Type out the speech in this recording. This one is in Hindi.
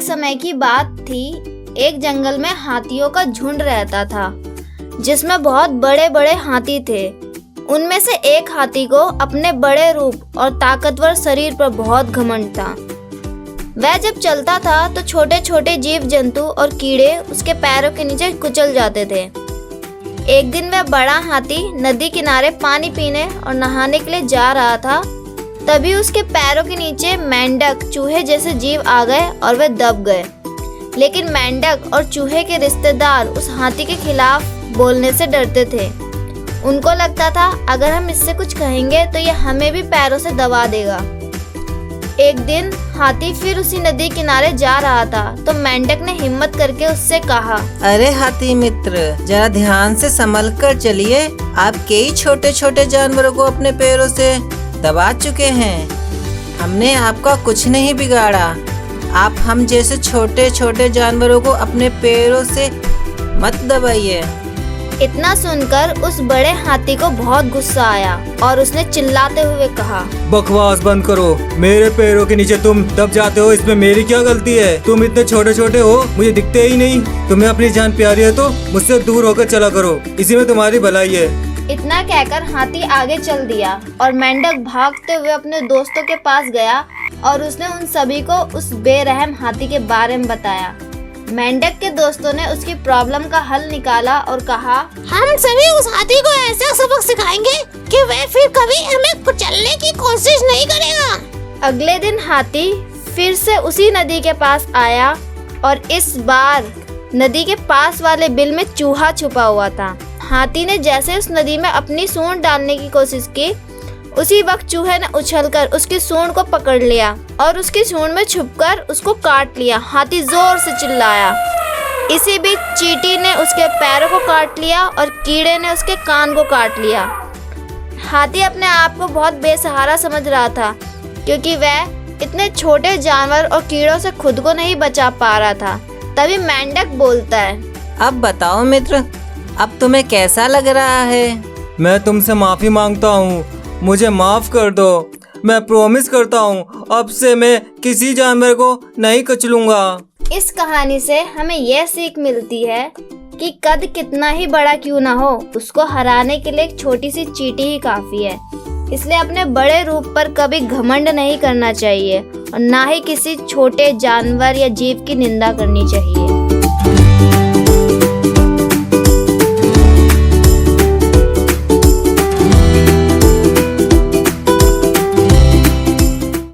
एक समय की बात थी। एक जंगल में हाथियों का झुंड रहता था, जिसमें बहुत बड़े बड़े हाथी थे। उनमें से एक हाथी को अपने बड़े रूप और ताकतवर शरीर पर बहुत घमंड था। वह जब चलता था तो छोटे छोटे जीव जंतु और कीड़े उसके पैरों के नीचे कुचल जाते थे। एक दिन वह बड़ा हाथी नदी किनारे पानी पीने और नहाने के लिए जा रहा था। तभी उसके पैरों के नीचे मेंढक, चूहे जैसे जीव आ गए और वे दब गए। लेकिन मेंढक और चूहे के रिश्तेदार उस हाथी के खिलाफ बोलने से डरते थे। उनको लगता था अगर हम इससे कुछ कहेंगे तो यह हमें भी पैरों से दबा देगा। एक दिन हाथी फिर उसी नदी किनारे जा रहा था तो मेंढक ने हिम्मत करके उससे कहा, अरे हाथी मित्र, जरा ध्यान से संभल कर चलिए। आप कई छोटे छोटे जानवरों को अपने पैरों से दबा चुके हैं। हमने आपका कुछ नहीं बिगाड़ा। आप हम जैसे छोटे छोटे जानवरों को अपने पैरों से मत दबाइए। इतना सुनकर उस बड़े हाथी को बहुत गुस्सा आया और उसने चिल्लाते हुए कहा, बकवास बंद करो। मेरे पैरों के नीचे तुम दब जाते हो, इसमें मेरी क्या गलती है? तुम इतने छोटे छोटे हो, मुझे दिखते ही नहीं। तुम्हें अपनी जान प्यारी है तो मुझसे दूर होकर चला करो, इसी में तुम्हारी भलाई है। इतना कहकर हाथी आगे चल दिया और मेंढक भागते हुए अपने दोस्तों के पास गया और उसने उन सभी को उस बेरहम हाथी के बारे में बताया। मेंढक के दोस्तों ने उसकी प्रॉब्लम का हल निकाला और कहा, हम सभी उस हाथी को ऐसा सबक सिखाएंगे कि वह फिर कभी हमें कुचलने की कोशिश नहीं करेगा। अगले दिन हाथी फिर से उसी नदी के पास आया और इस बार नदी के पास वाले बिल में चूहा छुपा हुआ था। हाथी ने जैसे उस नदी में अपनी सूंड डालने की कोशिश की, उसी वक्त चूहे ने उछलकर उसकी सूंड को पकड़ लिया और उसकी सूंड में छुपकर उसको काट लिया। हाथी जोर से चिल्लाया। इसी बीच चींटी ने उसके पैरों को काट लिया और कीड़े ने उसके कान को काट लिया। हाथी अपने आप को बहुत बेसहारा समझ रहा था, क्योंकि वह इतने छोटे जानवर और कीड़ों से खुद को नहीं बचा पा रहा था। तभी मेंढक बोलता है, अब बताओ मित्र, अब तुम्हें कैसा लग रहा है? मैं तुमसे माफी मांगता हूँ, मुझे माफ कर दो। मैं प्रॉमिस करता हूँ अब से मैं किसी जानवर को नहीं कचलूंगा। इस कहानी से हमें यह सीख मिलती है कि कद कितना ही बड़ा क्यों ना हो, उसको हराने के लिए एक छोटी सी चींटी ही काफी है। इसलिए अपने बड़े रूप पर कभी घमंड नहीं करना चाहिए और ना ही किसी छोटे जानवर या जीव की निंदा करनी चाहिए।